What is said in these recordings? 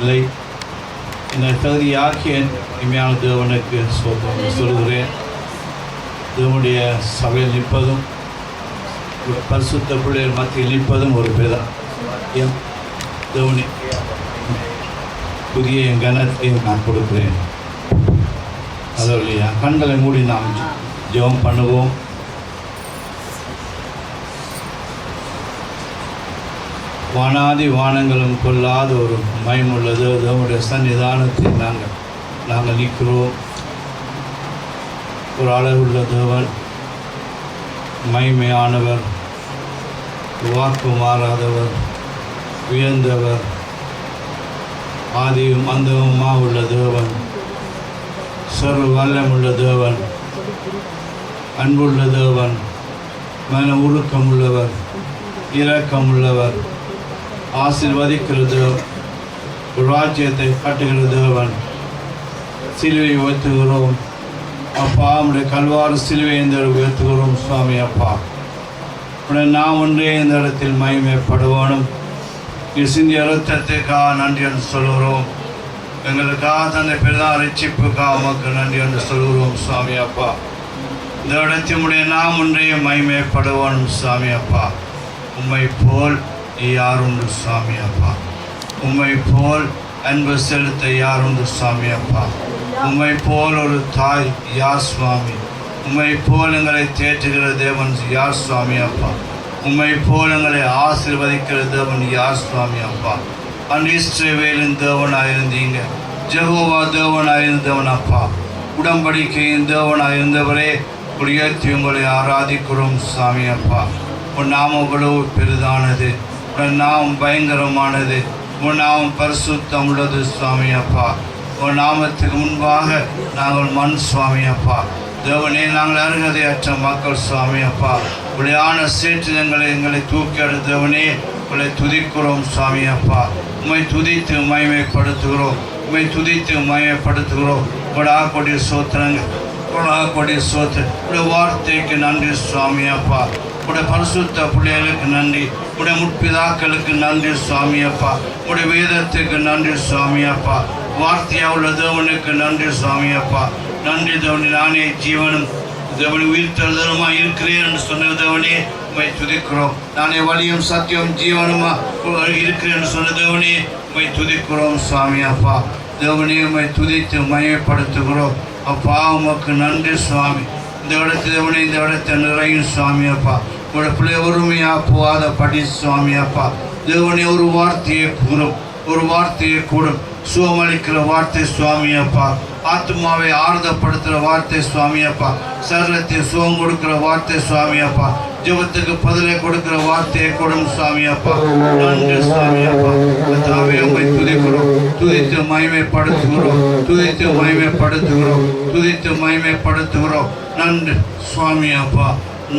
இல்லை இந்த தகுதியாக்கிய இமையான தேவனுக்கு சொல்கிறேன். தேவனுடைய சபையில் நிற்பதும் பரிசுத்த பிள்ளைகள் மத்தியில் நிற்பதும் ஒரு பேதான். தேவனி புதிய என் கனத்தையும் நான் கொடுக்கிறேன். அதோடைய கண்களை மூடி நாம் ஜெபம் பண்ணுவோம். வானாதி வானங்களும் கொள்ளாத ஒரு மயமுள்ளது தேவனுடைய சன்னிதானத்தில் நாங்கள் நிற்கிறோம். ஒரு அளவுள்ள தேவன், மகிமையானவர், வாக்கு மாறாதவர், உயர்ந்தவர், ஆதியும் அந்தமுமாக உள்ள தேவன், சர்வ வல்லமுள்ள தேவன், அன்புள்ள தேவன், மன உருக்கமுள்ளவர், இரக்கமுள்ளவர், ஆசீர்வதிக்கிற தேவன், ராஜ்யத்தை கட்டுகிற தேவன். சிலுவை உயர்த்துகிறோம் அப்பா, நம்முடைய கல்வாறு சிலுவை இந்த உயர்த்துகிறோம் சுவாமி. அப்பா உடைய நாம் ஒன்றே இந்த இடத்தில் மகிமைப்படுவோனும். சிந்திய இரத்தத்துக்காக நன்றி என்று சொல்கிறோம். எங்களுக்காக தந்தை பெரிதான ரட்சிப்புக்காக உமக்கு நன்றி என்று சொல்கிறோம் சுவாமி. அப்பா இந்த இடத்தினுடைய நாம் ஒன்றே மகிமைப்படுவோனும் சுவாமி. அப்பா உம்மை போல் யாருண்டு சுவாமி. அப்பா உம்மை போல் அன்பு செலுத்த யாருண்டு சுவாமி. அப்பா உம்மை போல் ஒரு தாய் யார் சுவாமி. உம்மை போல் எங்களை தேற்றுகிற தேவன் யார் சுவாமி. அப்பா உம்மை போல் எங்களை ஆசீர்வதிக்கிற தேவன் யார் சுவாமி. அப்பா அன்று இஸ்ரவேலின் தேவனாயிருந்தீங்க, ஜெகோவா தேவனாயிருந்தவன். அப்பா உடன்படிக்கையின் தேவனாயிருந்தவரே உயர்த்தி உங்களை ஆராதிக்கிறோம் சுவாமி. அப்பா உன் நாமம் எவ்வளவு பெரிதானது, உன் நாமம் பயங்கரமானது, உன் நாமம் பரிசுத்தம் உள்ளது சுவாமி. அப்பா உன் நாமத்துக்கு முன்பாக நாங்கள் மண் சுவாமி. அப்பா தேவனே, நாங்கள் அருகதையற்ற மக்கள் சுவாமி. அப்பா உடையான சேற்றினங்களை எங்களை தூக்கி அடுத்தவனே உங்களை துதிக்கிறோம் சுவாமி. அப்பா உம்மை துதித்து மகிமைப்படுத்துகிறோம், உம்மை துதித்து மகிமைப்படுத்துகிறோம். கொடா கொடி சோத்திரங்கள், கொடா கொடி சோத்திர உடைய வார்த்தைக்கு நன்றி சுவாமி. அப்பா உடைய பரிசுத்த பிள்ளைகளுக்கு நன்றி, உடைய முற்பிதாக்களுக்கு நன்றி சுவாமி. அப்பா உடைய வேதத்துக்கு நன்றி சுவாமி. அப்பா வார்த்தையாக உள்ள தேவனுக்கு நன்றி சுவாமி. அப்பா நன்றி தேவனே, நானே ஜீவனும் தேவனி உயிர் தருதலுமாக இருக்கிறேன் என்று சொன்ன தேவனே உம்மை துதிக்கிறோம். நானே வழியும் சத்தியம் ஜீவனுமா இருக்கிறேன் என்று சொன்ன தேவனே உம்மை துதிக்கிறோம் சுவாமி. அப்பா தேவனே உம்மை துதித்து மகிமைப்படுத்துகிறோம். அப்பா உமக்கு நன்றி சுவாமி. இந்த இடத்துல தேவனே, இந்த இடத்தை நிறையும் சுவாமி. அப்பா உடைய பிள்ளை ஒருமையாக போகாத படி சுவாமி. அப்பா தேவனே ஒரு வார்த்தையை கூறும், ஒரு வார்த்தையை கூடும், சுகமளிக்கிற வார்த்தை சுவாமி. அப்பா ஆத்மாவை ஆறுதப்படுத்துகிற வார்த்தை சுவாமி. அப்பா சரீரத்தை சுகம் கொடுக்கிற வார்த்தை சுவாமி. அப்பா ஜெபத்துக்கு பதிலை கொடுக்கிற வார்த்தையை கொடும் சுவாமி. அப்பா நன்றி சுவாமி. அப்பா தாவே உம்மை துதிக்கிறோம், துதித்து மகிமைப்படுத்துகிறோம், துதித்து மகிமைப்படுத்துகிறோம், துதித்து மகிமைப்படுத்துகிறோம். நன்றி சுவாமி. அப்பா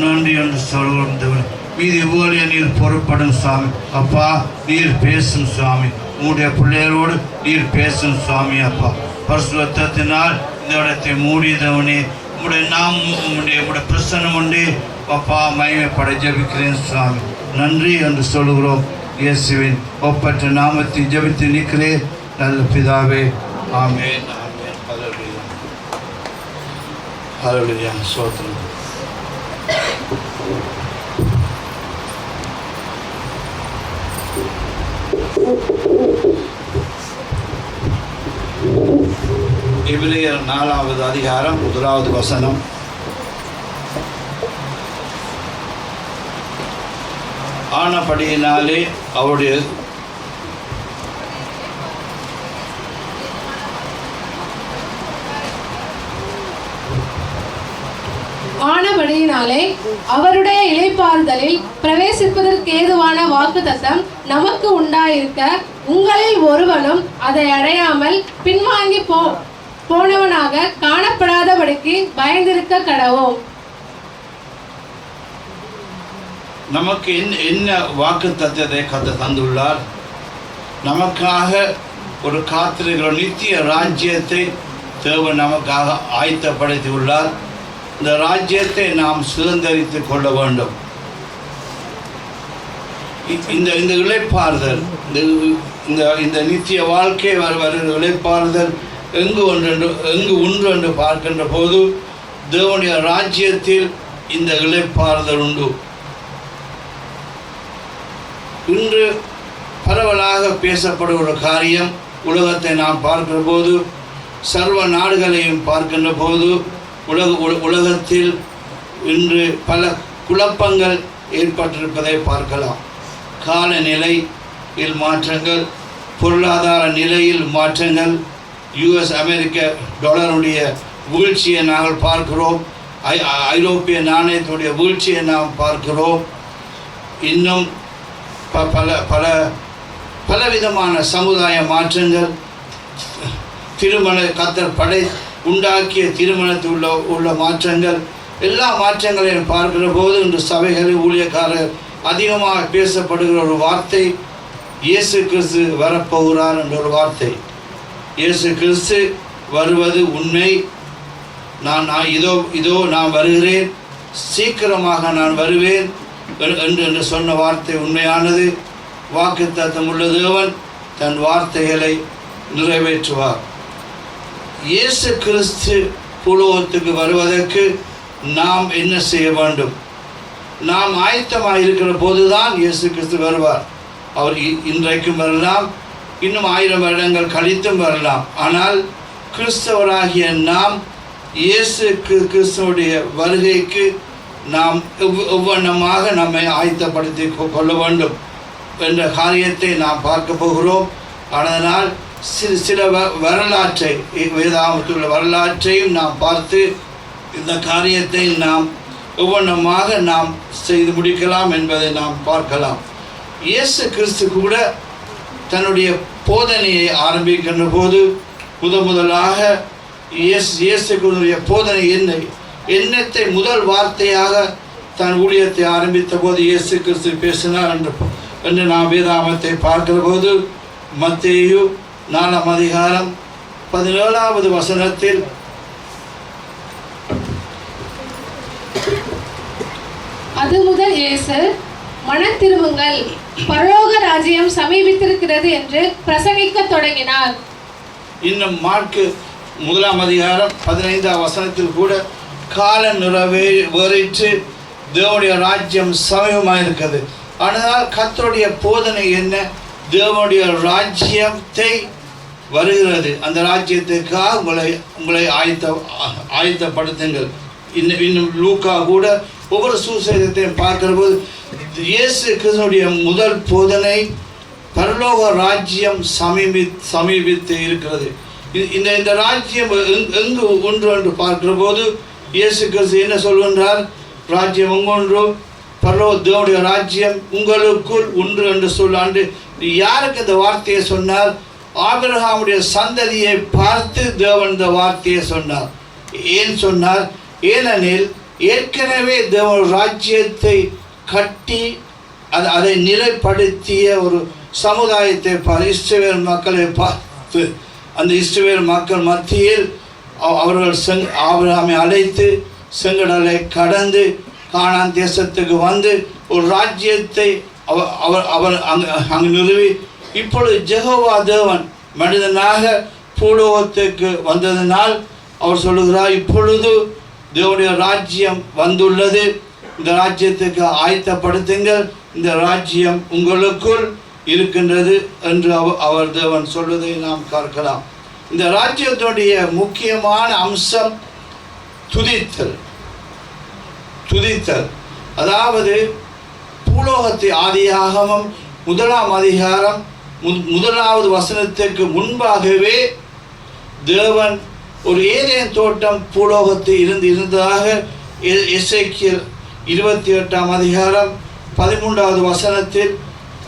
நன்றி என்று சொல்கிறோம் தேவன். மீதி ஊழிய நீர் பொறுப்படும் சுவாமி. அப்பா நீர் பேசும் சுவாமி, உங்களுடைய பிள்ளைகளோடு நீர் பேசும் சுவாமி. அப்பா பரிசுத்தத்தினால் இந்த இடத்தை மூடியதவனே உங்களுடைய நாம் உங்களுடைய பிரசன்னம் உண்டு. அப்பா மகிமைப்பட ஜெபிக்கிறேன் சுவாமி. நன்றி என்று சொல்கிறோம். இயேசுவின் ஒப்பற்ற நாமத்தை ஜெபித்து நிற்கிறேன் நல்ல பிதாவே, ஆமென். ஆமென். ஹல்லேலூயா, ஹல்லேலூயா. ஸ்தோத்திரம். எபிரேயர் 4வது அதிகாரம் 1வது வசனம். ஆனபடியினாலே அவருடைய ஆனபடியினாலே அவருடைய இளைப்பாறுதலில் பிரவேசிப்பதற்கு ஏதுவான வாக்குத்தத்தம் நமக்கு உண்டாயிருக்க உங்களில் ஒருவனும் அதை அடையாமல் பின்வாங்கி போனவனாக காணப்படாதபடிக்கு பயந்திருக்க கடவோம். நமக்கு என்ன வாக்கு தத்தத்தை கத்த தந்துள்ளார்? நமக்காக ஒரு காத்திருக்கிற நித்திய ராஜ்யத்தை தேவன் நமக்காக ஆயத்தப்படுத்தியுள்ளார். இந்த ராஜ்யத்தை நாம் சுதந்திரித்து கொள்ள வேண்டும். இந்த இந்த இளைப்பாறுதல், இந்த இந்த நித்திய வாழ்க்கை வருகிற இளைப்பாறுதல் எங்கு உண்டு என்று பார்க்கின்ற போது தேவனுடைய ராஜ்யத்தில் இந்த இளைப்பாறுதல் உண்டு. இன்று பரவலாக பேசப்படும் ஒரு காரியம், உலகத்தை நாம் பார்க்கிற போது, சர்வ நாடுகளையும் பார்க்கின்ற போது உலகத்தில் இன்று பல குழப்பங்கள் ஏற்பட்டிருப்பதை பார்க்கலாம். காலநிலையில் மாற்றங்கள், பொருளாதார நிலையில் மாற்றங்கள், யுஎஸ் அமெரிக்க டாலருடைய வீழ்ச்சியை நாங்கள் பார்க்கிறோம். ஐரோப்பிய நாணயத்துடைய வீழ்ச்சியை நாம் பார்க்கிறோம். இன்னும் பலவிதமான சமுதாய மாற்றங்கள், திருமண கத்தர் படை உண்டாக்கிய திருமணத்தில் உள்ள மாற்றங்கள், எல்லா மாற்றங்களையும் பார்க்கிற போது இன்று சபைகளில் ஊழியக்காரர் அதிகமாக பேசப்படுகிற ஒரு வார்த்தை இயேசு கிறிஸ்து வரப்போகிறார் என்ற ஒரு வார்த்தை. இயேசு கிறிஸ்து வருவது உண்மை. இதோ நான் வருகிறேன், சீக்கிரமாக நான் வருவேன் என்று சொன்ன வார்த்தை உண்மையானது. வாக்குத்தத்தம் உள்ள தேவன் தன் வார்த்தைகளை நிறைவேற்றுவார். இயேசு கிறிஸ்து பூலோகத்துக்கு வருவதற்கு நாம் என்ன செய்ய வேண்டும்? நாம் ஆயத்தமாக இருக்கிற போதுதான் இயேசு கிறிஸ்து வருவார். அவர் இன்றைக்கும் வரலாம், இன்னும் 1000 வருடங்கள் கழித்தும் வரலாம். ஆனால் கிறிஸ்தவராகிய நாம் இயேசு கிறிஸ்துவுடைய வருகைக்கு நாம் எவ்வண்ணமாக நம்மை ஆயத்தப்படுத்தி கொள்ள வேண்டும் என்ற காரியத்தை நாம் பார்க்க போகிறோம். அதனால் சில வரலாற்றை, வேதாகமத்தில் வரலாற்றையும் நாம் பார்த்து இந்த காரியத்தை நாம் ஒவ்வொன்றமாக நாம் செய்து முடிக்கலாம் என்பதை நாம் பார்க்கலாம். இயேசு கிறிஸ்து கூட தன்னுடைய போதனையை ஆரம்பிக்கின்ற போது முதலாக இயேசுடைய போதனை என்னத்தை முதல் வார்த்தையாக தன் ஊழியத்தை ஆரம்பித்த போது இயேசு கிறிஸ்து பேசினார் என்று நாம் வேதாகமத்தை பார்க்கிற போது மத்தேயு 4 அதிகாரம் 17வது வசனத்தில், அது முதல் இயேசு மனம் திரும்புங்கள், பரலோக ராஜ்யம் சமீபித்திருக்கிறது என்று பிரசங்கிக்க தொடங்கினார். இன்னும் மார்க்கு 1 அதிகாரம் 15வது வசனத்தில் கூட காலம் நிறைவேறிற்று, தேவனுடைய ராஜ்யம் சமீபமாயிருக்கிறது. ஆனால் கர்த்தருடைய போதனை என்ன? தேவனுடைய ராஜ்யத்தை வருகிறது, அந்த ராஜ்யத்துக்காக உங்களை ஆயத்தப்படுத்துங்கள். இன்னும் லூக்கா கூட ஒவ்வொரு சுவிசேஷத்தையும் பார்க்கிற போது இயேசு கிறிஸ்துவினுடைய முதல் போதனை பரலோக ராஜ்யம் சமீபித்து இருக்கிறது. இந்த ராஜ்யம் எங்கு ஒன்று என்று பார்க்கிற போது இயேசு கிறிஸ்து என்ன சொல்கின்றார்? ராஜ்யம் எங்கொன்று, பரலோக தேவனுடைய ராஜ்யம் உங்களுக்குள் ஒன்று என்று சொல்லாண்டு. யாருக்கு இந்த வார்த்தையை சொன்னார்? ஆபிரகாமுடைய சந்ததியை பார்த்து தேவன் இந்த வார்த்தையை சொன்னார். ஏன் சொன்னார்? ஏனெனில் ஏற்கனவே தேவன் ராஜ்யத்தை கட்டி அதை நிலைப்படுத்திய ஒரு சமுதாயத்தை இஸ்ரவேல் மக்களை பார்த்து, அந்த இஸ்ரவேல் மக்கள் மத்தியில் அவர்கள் ஆபிரகாமை அழைத்து செங்கடலை கடந்து கானான் தேசத்துக்கு வந்து ஒரு ராஜ்யத்தை அவர் அங்கு நிறுவி, இப்பொழுது யெகோவா தேவன் மனிதனாக பூலோகத்துக்கு வந்ததினால் அவர் சொல்லுகிறார், இப்பொழுது தேவனுடைய ராஜ்யம் வந்துள்ளது, இந்த ராஜ்யத்துக்கு ஆயத்தப்படுத்துங்கள், இந்த ராஜ்யம் உங்களுக்குள் இருக்கின்றது என்று அவர் தேவன் சொல்வதை நாம் பார்க்கலாம். இந்த ராஜ்யத்துடைய முக்கியமான அம்சம் துதித்தல். அதாவது பூலோகத்தை ஆதியாகமம் 1 அதிகாரம் 1வது வசனத்திற்கு முன்பாகவே தேவன் ஒரு ஏதேன் தோட்டம் பூலோகத்தில் இருந்ததாக எசேக்கியேல் 28 அதிகாரம் 13வது வசனத்தில்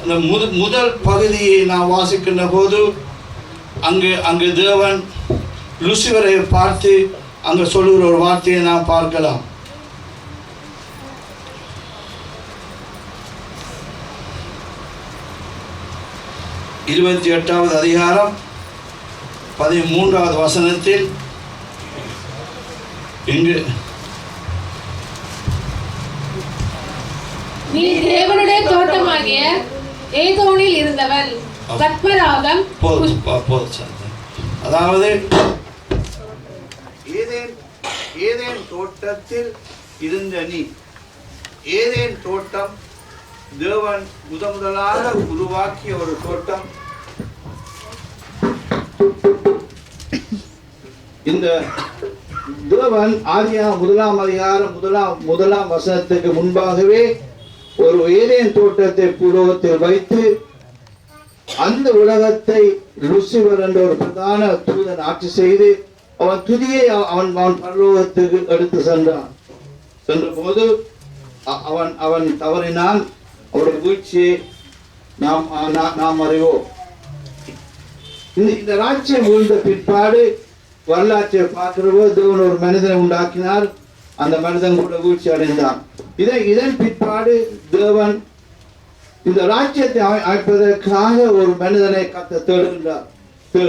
அந்த முதல் பகுதியை நாம் வாசிக்கின்ற போது அங்கு தேவன் லூசிபரை பார்த்து அங்கு சொல்லுகிற ஒரு வார்த்தையை நாம் பார்க்கலாம். 28வது அதிகாரம் 13வது வசனத்தில் இங்கு, நீ தேவனுடைய தோட்டமாகிய ஏதோனில் இருந்தவன். பத்மராகம். அதாவது ஏதேன் தோட்டத்தில் இருந்த நீ, ஏதேன் தோட்டம் தேவன் முதலாக உருவாக்கிய ஒரு தோட்டம். இந்த தேவன் ஆதியாகமம் 1ஆம் அதிகாரம் 1ஆம் வசனத்துக்கு முன்பாகவே ஒரு ஏதேன் தோட்டத்தை பூலோகத்தில் வைத்து அந்த உலகத்தை லூசிபர் என்ற ஒரு பிரதான தூதன் ஆட்சி செய்து அவன் துதியை அவன் பரலோகத்துக்கு எடுத்து சென்றான். சென்ற போது அவன் தவறினான். அவருடைய வீழ்ச்சியை நாம் அறிவோம். இந்த ராஜ்யம் வீழ்ந்த பிற்பாடு வரலாற்றை பார்க்கிற போது தேவன் ஒரு மனிதனை உண்டாக்கினார். அந்த மனிதன் கூட வீழ்ச்சி அடைந்தான். இதன் பிற்பாடு தேவன் இந்த ராஜ்யத்தை அமைப்பதற்காக ஒரு மனிதனை கர்த்தர் தேடுகின்றார்.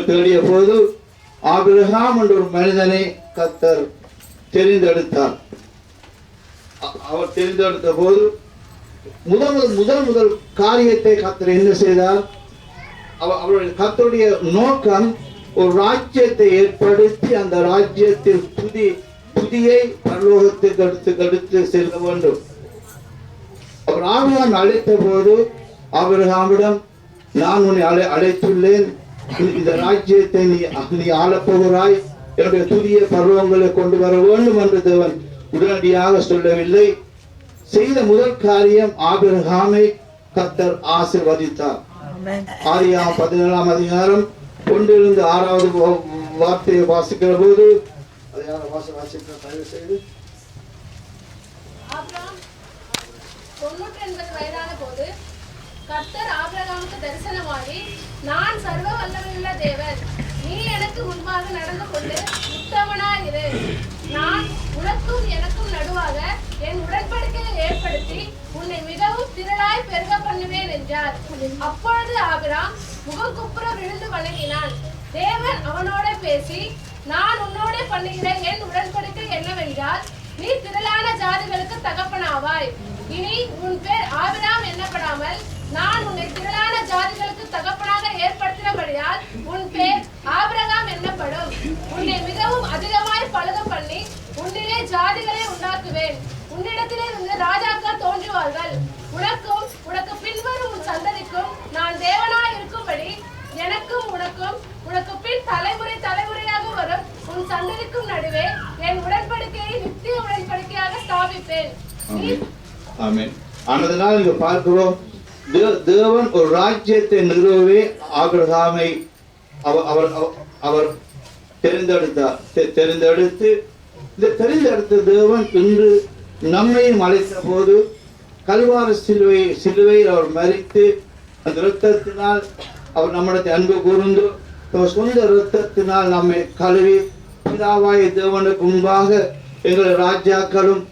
தேடிய போது ஆபிரகாம் என்ற ஒரு மனிதனை கர்த்தர் தெரிந்தெடுத்தார். அவர் தெரிந்தெடுத்த போது முதல் காரியத்தை கர்த்தர் என்ன செய்தார்? அவருடைய கர்த்தருடைய நோக்கம் ஒரு ராஜ்யத்தை ஏற்படுத்தி அந்த ராஜ்யத்தில் புதியை பரலோகத்துக்கு எடுத்து செல்ல வேண்டும். அவர் ஆபிரகாம் அழைத்த போது ஆபிரகாமிடம், நான் உன்னை அழைத்துள்ளேன், இந்த ராஜ்யத்தை நீ ஆளப்போகிறாய், என்னுடைய புதிய பருவங்களை கொண்டு வர வேண்டும் என்று தேவன் உடனடியாக சொல்லவில்லை. செய்த முதல் காரியம் ஆபிரகாமை கர்த்தர் ஆசீர்வதித்தார். ஆதியாகமம் 17ஆம் அதிகாரம் 1-6வது வார்த்தையை வாசிக்கிற போது ஆபிரகாம் 99 வயதான போது கர்த்தர் ஆபிரகாமுக்கு தரிசனமாகி, நான் சர்வ வல்லமையுள்ள தேவன், நீ எனக்கு முன்பாக நடந்து கொண்டு உத்தமனாயிரு, நான் உனக்கும் எனக்கும் நடுவாக என் உடன்படிக்கையை ஏற்படுத்தி உன்னை மிகவும் திரளாய் பெருக பண்ணுவேன் என்றார். அப்பொழுது ஆபிரகாம் முகங்குப்புற விழுந்து வணங்கினான். தேவன் அவனோட பேசி, நான் உன்னோட பண்ணுகிற என் உடன்படிக்கை என்னவென்றால், நீ திரளான ஜாதிகளுக்கு தகப்பனாவாய். இனி உன் பேர் ஆபிரகாம் என்னப்படாமல் நான் உன்னை திரளான ஜாதிகளுக்கு தகப்பனாக ஏற்படுத்தினபடியால் உன் பேர் ஆபிரகாம் என்னப்படும். உன்னை மிகவும் அதிகமாய் பழுக பண்ணி உன்னிலே ஜாதிகளை உண்டாக்குவேன். உன்னிடத்திலே இருந்து ராஜாக்கள் தோன்றுவார்கள். உனக்கும் உனக்கு பின்வரும் உன் சந்ததிக்கும் நான் தேவனாய் இருக்கும்படி எனக்கும் உனக்கும் உனக்கு பின் தலைமுறையாக வரும் உன் சந்ததிக்கும் நடுவே என் உடன்படிக்கையை நித்திய உடன்படிக்கையாக ஸ்தாபிப்பேன். ஆமென். ஆனதனால் இங்க பார்க்கிறோம், தேவன் ஒரு ராஜ்யத்தை நிறுவவே ஆபிரகாமை அவர் தெரிந்தெடுத்து இந்த தெரிந்தெடுத்த தேவன் இன்று நம்மையும் அழைத்த போது கல்வாரி சிலுவையில் அவர் மரித்து அந்த இரத்தத்தினால் அவர் நம்மிடத்தை அன்பு கூர்ந்து சொந்த இரத்தத்தினால் நம்மை கழுவி பிதாவாய தேவனுக்கு முன்பாக எங்கள் ராஜாக்களும்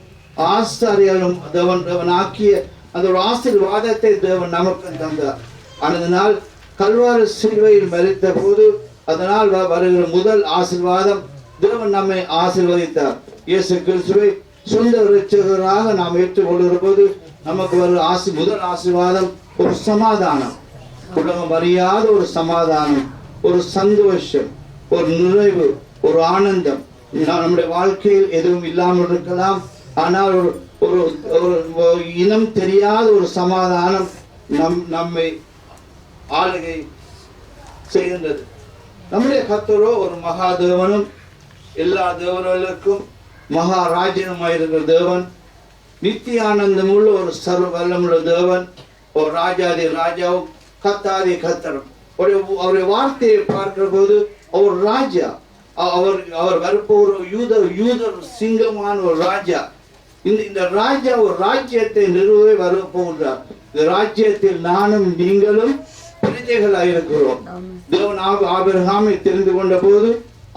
ஆசாரியர்களும் தேவன் ஆக்கிய அந்த ஒரு ஆசீர்வாதத்தை தேவன் நமக்கு தந்தார். அதனால் கல்வாரி சிலுவையில் மரித்த போது அதனால் வருகிற முதல் ஆசீர்வாதம் தேவன் நம்மை ஆசீர்வதித்தார். இயேசு கிறிஸ்துவை சொந்த இரட்சகராக நாம் ஏற்றுக்கொள்கிற போது நமக்கு வருகிற முதல் ஆசீர்வாதம் ஒரு சமாதானம், உலகம் அறியாத ஒரு சமாதானம், ஒரு சந்தோஷம், ஒரு நிறைவு, ஒரு ஆனந்தம். நம்முடைய வாழ்க்கையில் எதுவும் இல்லாமல் இருக்கலாம், ஆனால் ஒரு இனம் தெரியாத ஒரு சமாதானம் நம்மை ஆளுகை செய்கின்றது. நம்முடைய கர்த்தரோ ஒரு மகாதேவனும் எல்லா தேவர்களுக்கும் மகாராஜனுமாயிருக்கிற தேவன், நித்திய ஆனந்தமுள்ள ஒரு சர்வ வல்லமுள்ள தேவன், ஒரு ராஜாதி ராஜாவும் கத்தாதி கத்தரும். அவருடைய வார்த்தையை பார்க்கிற போது அவர் ராஜா, அவர் வரப்போற யூதர் சிங்கமான ஒரு ராஜா. இந்த ராஜா ஒரு ராஜ்யத்தை நிறுவ வரப்போகிறார். இந்த ராஜ்யத்தில் நானும் நீங்களும் பிரஜைகளாக இருக்கிறோம். தேவன் ஆபிரகாமை தெரிந்து கொண்ட போது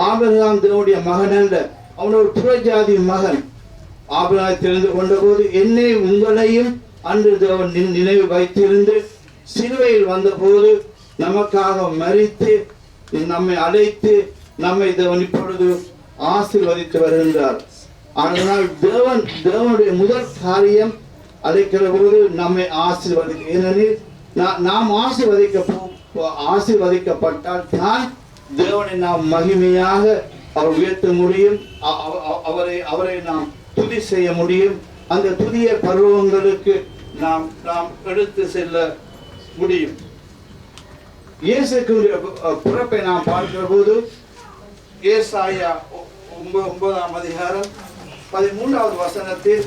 ஆபிரகாம் தேவனுடைய மகன் அல்ல, அவன் ஒரு புறஜாதி மகன். ஆபிரகாம் தெரிந்து கொண்ட போது என்னை உங்களையும் அன்று தேவன் நினைவு வைத்திருந்து சிலுவையில் வந்த போது நமக்காக மரித்து நம்மை அழைத்து நம்மை தேவன் இப்பொழுது ஆசீர்வதித்து வருகின்றார். ஆனால் தேவனுடைய முதல் காரியம் அழைக்கிற போது நம்மை ஆசீர்வதிக்க, ஏனெனில் நாம் ஆசீர்வதிக்கப்பட்டால் தான் தேவனை நாம் மகிமையாக அவர் உயர்த்த முடியும். அவரை நாம் துதி செய்ய முடியும். அந்த துதிய பருவங்களுக்கு நாம் எடுத்து செல்ல முடியும். இயேசுக்குரிய பிறப்பை நாம் பார்க்கிற போது ஏசாயா 9ஆம் அதிகாரம் 13வது வசனத்தில்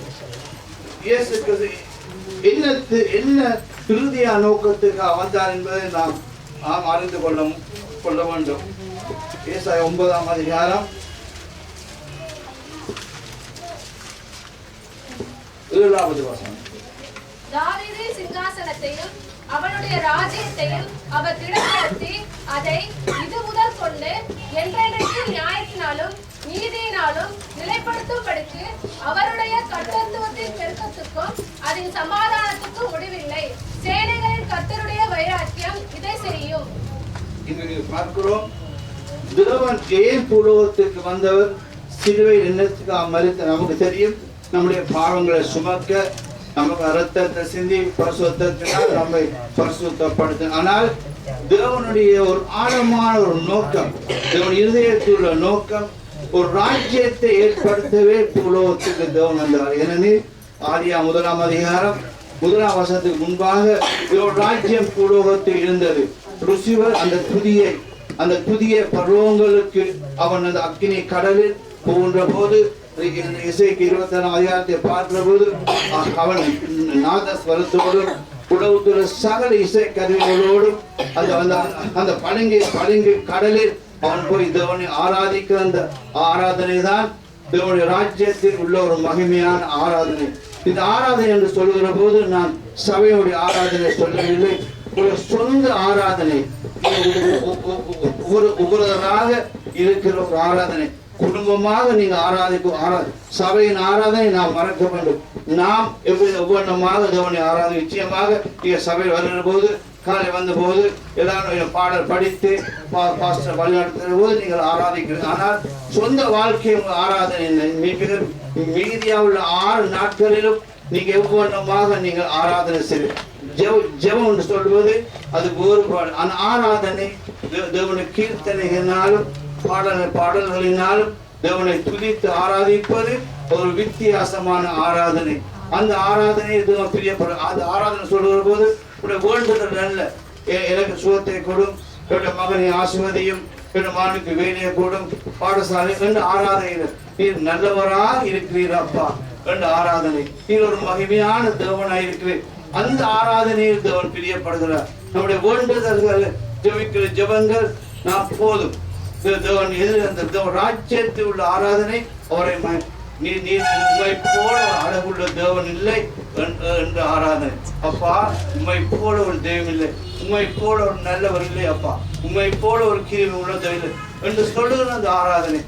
இயேசு கிறிஸ்து என்ன இறுதியா நோக்கத்துக்காக வந்தார் என்பதை நாம் அறிந்து கொள்ள வேண்டும். ஏசாயா 9ஆம் அதிகாரம் 7வது வசனம். தாவீதின் சிங்காசனத்தையும் அவனுடைய ராஜ்யத்தையும் அவர் திடப்படுத்தி அதை இது முதல் கொண்டு என்றென்றைக்கும் நியாயத்தினாலும் நீதியினாலும் நிலைப்படுத்தும்படிக்கு அவருடைய கர்த்தத்துவத்தின் பெருக்கத்துக்கும் அதன் சமாதானத்துக்கும் முடிவில்லை. சேனைகளின் கர்த்தருடைய வைராக்கியம் இதை செய்யும். இங்கு பார்க்கிறோம், தேவன் ஏன் பூலோகத்துக்கு வந்தவர்? சிலுவையில் என்னத்துக்காக மரித்த நமக்கு தெரியும். நம்முடைய பாவங்களை சுமக்க, நமக்கு இரத்தத்தை சிந்தி பரிசுத்தத்தினால் நம்மை பரிசுத்தப்படுத்த. ஆனால் தேவனுடைய ஒரு ஆழமான ஒரு நோக்கம், தேவன் இருதயத்தில் உள்ள நோக்கம், ஒரு ராஜ்யத்தை ஏற்படுத்தவே பூலோகத்துக்கு தேவன் வந்தார். ஏனெனில் ஆதியா 1ஆம் அதிகாரம் 1ஆம் வசனத்துக்கு முன்பாக ஒரு ராஜ்யம் பூலோகத்தில் இருந்தது. லுசிபர் அந்த புதிய பருவங்களுக்கு அவன் அந்த அக்கினி கடலில் போகின்ற போது, இசைக்கு 26ஆம் அதிகாரத்தை பார்க்கிற போது அவன் நாதஸ்வரத்தோடும் உலகத்துள்ள சகல இசை கருவிகளோடும் அந்த பளிங்கு கடலில் அவன் போய் தேவனை ஆராதிக்கிற அந்த ஆராதனை தான் தேவனுடைய ராஜ்யத்தில் உள்ள ஒரு மகிமையான ஆராதனை. இந்த ஆராதனை என்று சொல்லுகிற போது நான் சபையுடைய ஆராதனை சொல்லவில்லை, ஒரு சொந்த ஆராதனை, ஒவ்வொருவராக இருக்கிற ஒரு ஆராதனை, குடும்பமாக நீங்க ஆராதிக்கும் சபையின் ஆராதனை நாம் மறக்க வேண்டும். நாம் எப்படி ஒவ்வொன்றமாக தேவனை ஆராதனை நிச்சயமாக நீங்க சபையில் வருகிற போது, காலை வந்த போது எல்லாரும் பாடல் படித்து பாஸ்டர் வழிநடத்துகிற போது நீங்கள் ஆராதிக்கிறீங்க. ஆனால் சொந்த வாழ்க்கை உங்கள் ஆராதனை மீதியா உள்ள 6 நாட்களிலும் நீங்க ஒவ்வொன்றமாக நீங்கள் ஆராதனை செய்ய ஜெபம் என்று சொல்வது அது வேறுபாடு. அந்த ஆராதனை தேவனை கீர்த்தனைகளினாலும் பாடல்களினாலும் தேவனை துதித்து ஆராதிப்பது ஒரு வித்தியாசமான ஆராதனை. அந்த ஆராதனை தேவன் பிரியப்படும். அந்த ஆராதனை சொல்லுகிற போது வேண்டுதல் அல்ல, எனக்கு சுகத்தை கொடும், என்னுடைய மகனை ஆசிர்வதியும், என்னுடைய மகனுக்கு வேலையை கொடும், பாடசாலை என்று ஆராதனை. நீர் நல்லவராக இருக்கிறீர் அப்பா என்ற ஆராதனை. நீர் ஒரு மகிமையான தேவனாய் இருக்கிறீர். அந்த ஆராதனையில் தேவன் பிரியப்படுகிறார். நம்முடைய வேண்டுதல்கள் ஜெபிக்கிற ஜெபங்கள் நாம் போதும். தேவன் எதிர் அந்த ராஜ்யத்தில் உள்ள ஆராதனை அவரை உண்மை போல அழகுள்ள தேவன் இல்லை என்ற ஆராதனை. அப்பா உண்மை போல ஒரு தெய்வம் இல்லை, உண்மை போல ஒரு நல்லவர் இல்லை அப்பா, உண்மை போல ஒரு கிருபை உள்ள தெய்வம் இல்லை என்று சொல்லுகிற அந்த ஆராதனை.